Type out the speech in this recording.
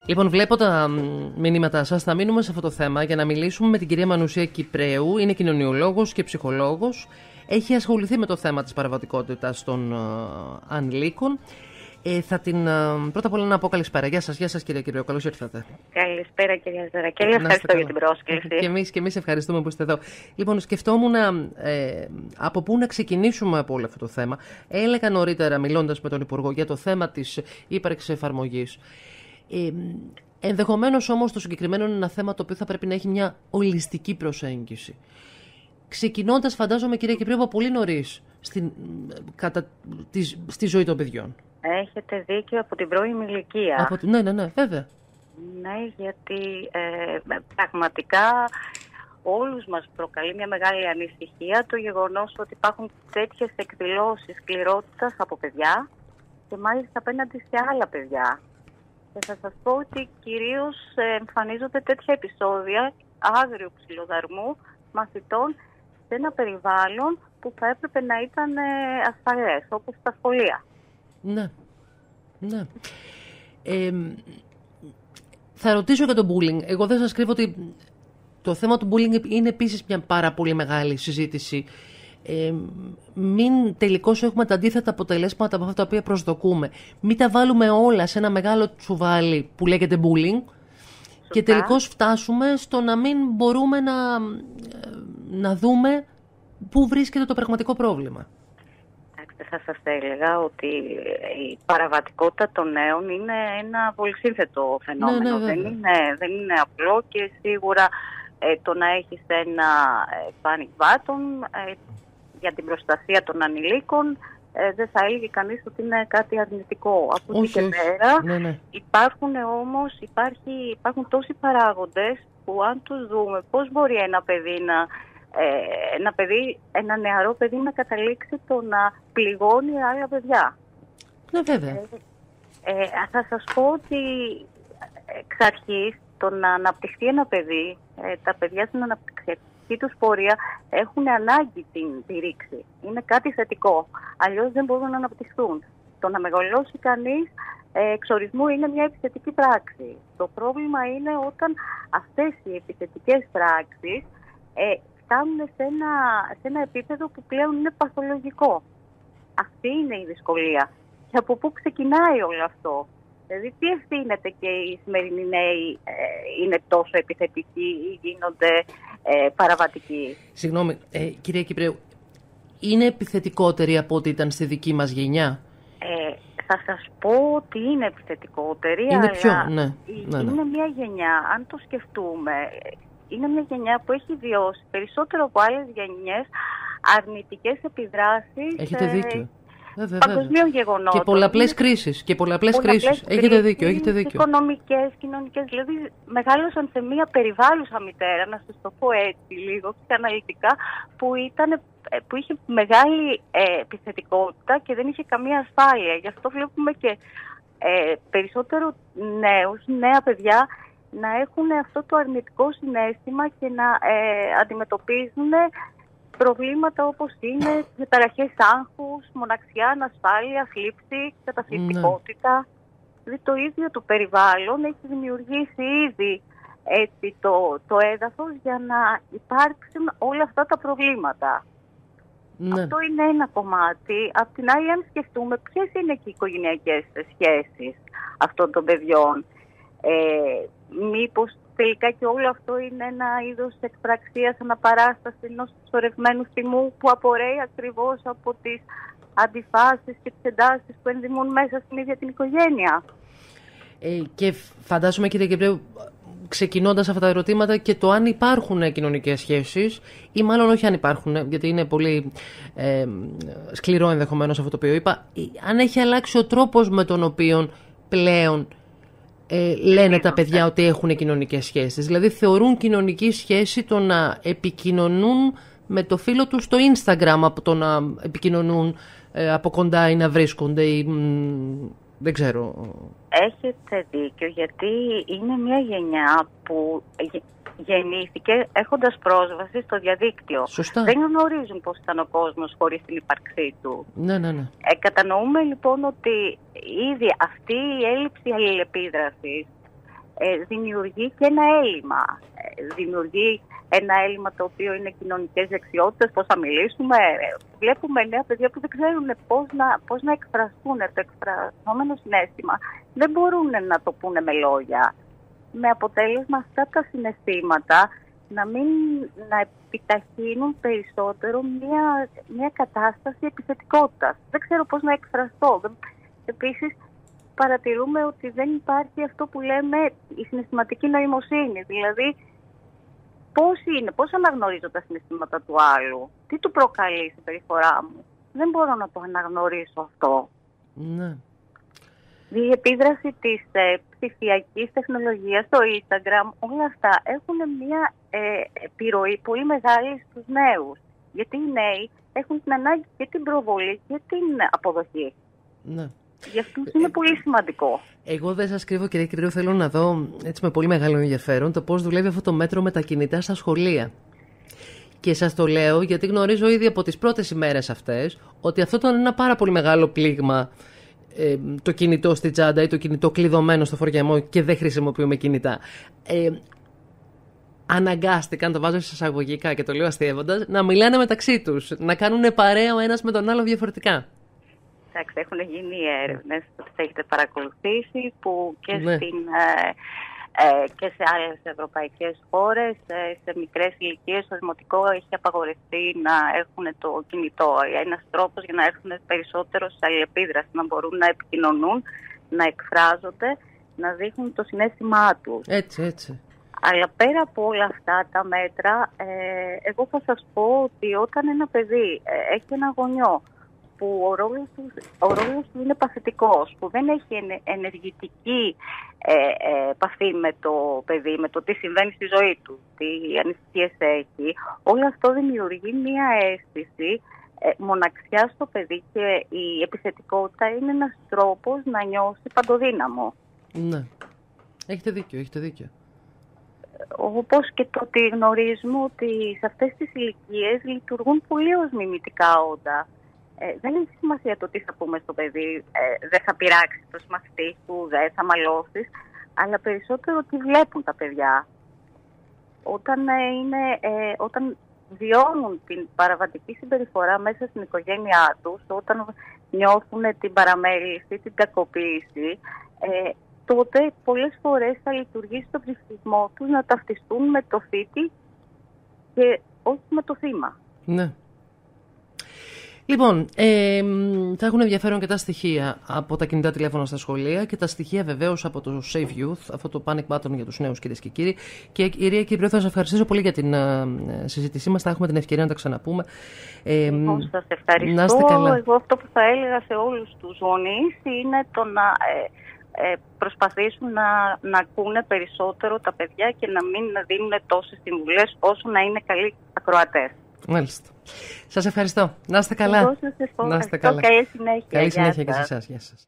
Λοιπόν, βλέπω τα μηνύματά σας. Θα μείνουμε σε αυτό το θέμα για να μιλήσουμε με την κυρία Μανουσία Κυπρέου. Είναι κοινωνιολόγος και ψυχολόγος. Έχει ασχοληθεί με το θέμα της παραβατικότητας των ανηλίκων. Θα την πρώτα απ' όλα να πω καλησπέρα. Γεια σας κυρία Κυπρέου, καλώς ήρθατε. Καλησπέρα κυρία Ζαρακέλη, ευχαριστώ για την πρόσκληση. Και εμείς ευχαριστούμε που είστε εδώ. Λοιπόν, σκεφτόμουν από πού να ξεκινήσουμε από όλο αυτό το θέμα. Έλεγα νωρίτερα, μιλώντας με τον Υπουργό, για το θέμα της ύπαρξης εφαρμογής. Ενδεχομένως όμως το συγκεκριμένο είναι ένα θέμα το οποίο θα πρέπει να έχει μια ολιστική προσέγγιση. Ξεκινώντας, φαντάζομαι, κυρία Κυπρέου, από πολύ νωρίς στη ζωή των παιδιών. Έχετε δίκιο, από την πρώιμη ηλικία. Ναι, βέβαια. Ναι, γιατί πραγματικά όλους μας προκαλεί μια μεγάλη ανησυχία το γεγονός ότι υπάρχουν τέτοιες εκδηλώσεις σκληρότητας από παιδιά και μάλιστα απέναντι σε άλλα παιδιά. Και θα σας πω ότι κυρίως εμφανίζονται τέτοια επεισόδια άγριου ξυλοδαρμού μαθητών σε ένα περιβάλλον που θα έπρεπε να ήταν ασφαλές, όπως τα σχολεία. Ναι. Θα ρωτήσω για το bullying. Εγώ δεν σας κρύβω ότι το θέμα του bullying είναι επίσης μια πάρα πολύ μεγάλη συζήτηση. Μην τελικώς έχουμε τα αντίθετα αποτελέσματα από αυτά τα οποία προσδοκούμε. Μην τα βάλουμε όλα σε ένα μεγάλο τσουβάλι που λέγεται bullying. Σωστά. Και τελικώς φτάσουμε στο να μην μπορούμε να δούμε πού βρίσκεται το πραγματικό πρόβλημα. Θα σας έλεγα ότι η παραβατικότητα των νέων είναι ένα πολυσύνθετο φαινόμενο. Ναι, δεν είναι απλό και σίγουρα το να έχεις ένα panic button για την προστασία των ανηλίκων δεν θα έλεγε κανείς ότι είναι κάτι αρνητικό. Από εκεί και πέρα υπάρχουν τόσοι παράγοντες που αν τους δούμε πώς μπορεί ένα νεαρό παιδί να καταλήξει το να πληγώνει άλλα παιδιά. Ναι, βέβαια. Θα σας πω ότι εξ αρχής το να αναπτυχθεί ένα παιδί, τα παιδιά στην αναπτυξιακή τους πορεία έχουν ανάγκη την ρήξη. Είναι κάτι θετικό. Αλλιώς δεν μπορούν να αναπτυχθούν. Το να μεγαλώσει κανείς εξορισμού είναι μια επιθετική πράξη. Το πρόβλημα είναι όταν αυτές οι επιθετικές πράξεις φτάνουν σε ένα επίπεδο που πλέον είναι παθολογικό. Αυτή είναι η δυσκολία. Και από πού ξεκινάει όλο αυτό? Δηλαδή, τι ευθύνεται και οι σημερινοί νέοι είναι τόσο επιθετικοί ή γίνονται παραβατικοί? Συγγνώμη, κυρία Κυπρέου, είναι επιθετικότεροι από ό,τι ήταν στη δική μας γενιά? Θα σας πω ότι είναι επιθετικότεροι, είναι μια γενιά, αν το σκεφτούμε, είναι μια γενιά που έχει βιώσει περισσότερο από άλλες γενιές αρνητικές επιδράσεις. Έχετε δίκιο. Παγκοσμίων γεγονότων. Και πολλαπλές κρίσεις. Έχετε δίκιο. Οικονομικές, κοινωνικές. Δηλαδή, μεγάλωσαν σε μια περιβάλλουσα μητέρα, να σας το πω έτσι λίγο, αναλυτικά, που είχε μεγάλη επιθετικότητα και δεν είχε καμία ασφάλεια. Γι' αυτό βλέπουμε και περισσότερο νέα παιδιά να έχουν αυτό το αρνητικό συναίσθημα και να αντιμετωπίζουν προβλήματα όπως είναι διαταραχές άγχους, μοναξιά, ανασφάλεια, θλίψη, καταθλιπτικότητα. Δηλαδή το ίδιο το περιβάλλον έχει δημιουργήσει ήδη έτσι, το έδαφος για να υπάρξουν όλα αυτά τα προβλήματα. Ναι. Αυτό είναι ένα κομμάτι. Απ' την άλλη, αν σκεφτούμε ποιες είναι και οι οικογενειακές σχέσεις αυτών των παιδιών, μήπως τελικά και όλο αυτό είναι ένα είδος εκπραξίας αναπαράσταση ενός σωρευμένου θυμού που απορρέει ακριβώς από τις αντιφάσεις και τις εντάσεις που ενδυμούν μέσα στην ίδια την οικογένεια. Και φαντάζομαι, κύριε Κυπρέου, ξεκινώντας αυτά τα ερωτήματα, και το αν υπάρχουν κοινωνικές σχέσεις ή μάλλον όχι αν υπάρχουν, γιατί είναι πολύ σκληρό ενδεχομένως αυτό το οποίο είπα, αν έχει αλλάξει ο τρόπος με τον οποίο πλέον λένε τα παιδιά ότι έχουν κοινωνικές σχέσεις. Δηλαδή θεωρούν κοινωνική σχέση το να επικοινωνούν με το φίλο τους στο Instagram από το να επικοινωνούν από κοντά ή να βρίσκονται ή δεν ξέρω. Έχετε δίκιο, γιατί είναι μια γενιά που γεννήθηκε έχοντας πρόσβαση στο διαδίκτυο. Σωστά. Δεν γνωρίζουν πώς ήταν ο κόσμος χωρίς την ύπαρξή του. Ναι. Κατανοούμε λοιπόν ότι ήδη αυτή η έλλειψη αλληλεπίδρασης δημιουργεί και ένα έλλειμμα. Δημιουργεί ένα έλλειμμα το οποίο είναι κοινωνικές δεξιότητες, πώς θα μιλήσουμε. Βλέπουμε νέα παιδιά που δεν ξέρουν πώς να εκφραστούν. Το εκφραζόμενο συναίσθημα δεν μπορούν να το πούνε με λόγια. Με αποτέλεσμα αυτά τα συναισθήματα να επιταχύνουν περισσότερο μια κατάσταση επιθετικότητας. Δεν ξέρω πώς να εκφραστώ. Επίσης, παρατηρούμε ότι δεν υπάρχει αυτό που λέμε η συναισθηματική νοημοσύνη. Δηλαδή, πώς αναγνωρίζω τα συναισθήματα του άλλου, τι του προκαλεί η συμπεριφορά μου. Δεν μπορώ να το αναγνωρίσω αυτό. Ναι. Η επίδραση της ψηφιακής τεχνολογίας, το Instagram, όλα αυτά έχουν μια επιρροή πολύ μεγάλη στους νέους. Γιατί οι νέοι έχουν την ανάγκη και την προβολή και την αποδοχή. Ναι. Για αυτούς είναι πολύ σημαντικό. Εγώ δεν σας κρύβω, κύριε Κυρίου, θέλω να δω έτσι με πολύ μεγάλο ενδιαφέρον το πώς δουλεύει αυτό το μέτρο με τα κινητά στα σχολεία. Και σας το λέω γιατί γνωρίζω ήδη από τις πρώτες ημέρες αυτές ότι αυτό ήταν ένα πάρα πολύ μεγάλο πλήγμα. Το κινητό στη τσάντα ή το κινητό κλειδωμένο στο φοριαμό και δεν χρησιμοποιούμε κινητά. Αναγκάστηκαν, το βάζω σε εισαγωγικά και το λέω αστείευοντας, να μιλάνε μεταξύ τους, να κάνουν παρέα ο ένας με τον άλλο διαφορετικά. Εντάξει, έχουν γίνει έρευνες, θα έχετε παρακολουθήσει, που και, και σε άλλες ευρωπαϊκές χώρες, σε μικρές ηλικίες, στο δημοτικό έχει απαγορευτεί να έχουν το κινητό. Ένας τρόπος για να έρθουν περισσότερο σε αλληλεπίδραση, να μπορούν να επικοινωνούν, να εκφράζονται, να δείχνουν το συναίσθημά τους. Έτσι. Αλλά πέρα από όλα αυτά τα μέτρα, εγώ θα σας πω ότι όταν ένα παιδί έχει ένα γονιό που ο ρόλος του είναι παθητικός, που δεν έχει ενεργητική επαφή με το παιδί, με το τι συμβαίνει στη ζωή του, τι ανησυχίες έχει, όλο αυτό δημιουργεί μία αίσθηση μοναξιά στο παιδί και η επιθετικότητα είναι ένας τρόπος να νιώσει παντοδύναμο. Ναι, έχετε δίκιο. Όπως και το ότι γνωρίζουμε ότι σε αυτές τις ηλικίες λειτουργούν πολύ ως μιμητικά όντα. Δεν έχει σημασία το τι θα πούμε στο παιδί, δεν θα πειράξει το μαθητή του, δεν θα μαλώσεις, αλλά περισσότερο τι βλέπουν τα παιδιά. Όταν βιώνουν την παραβατική συμπεριφορά μέσα στην οικογένειά τους, όταν νιώθουν την παραμέληση, την κακοποίηση, τότε πολλές φορές θα λειτουργήσει το ψυχισμό τους να ταυτιστούν με το θήτη και όχι με το θύμα. Ναι. Λοιπόν, θα έχουν ενδιαφέρον και τα στοιχεία από τα κινητά τηλέφωνα στα σχολεία και τα στοιχεία βεβαίως από το Save Youth, αυτό το panic button για τους νέους, κυρίες και κύριοι. Και κυρία Κύπριο, θα σας ευχαριστήσω πολύ για την συζήτησή μας. Θα έχουμε την ευκαιρία να τα ξαναπούμε. Εγώ σας ευχαριστώ. Να είστε καλά. Εγώ αυτό που θα έλεγα σε όλους τους γονείς είναι το να προσπαθήσουν να ακούνε περισσότερο τα παιδιά και να μην δίνουν τόσες συμβουλές όσο να είναι καλοί ακροατές. Μάλιστα. Σας ευχαριστώ. Να είστε καλά. Εγώ σας ευχαριστώ. Καλή συνέχεια. Καλή συνέχεια και σε εσάς. Γεια σας.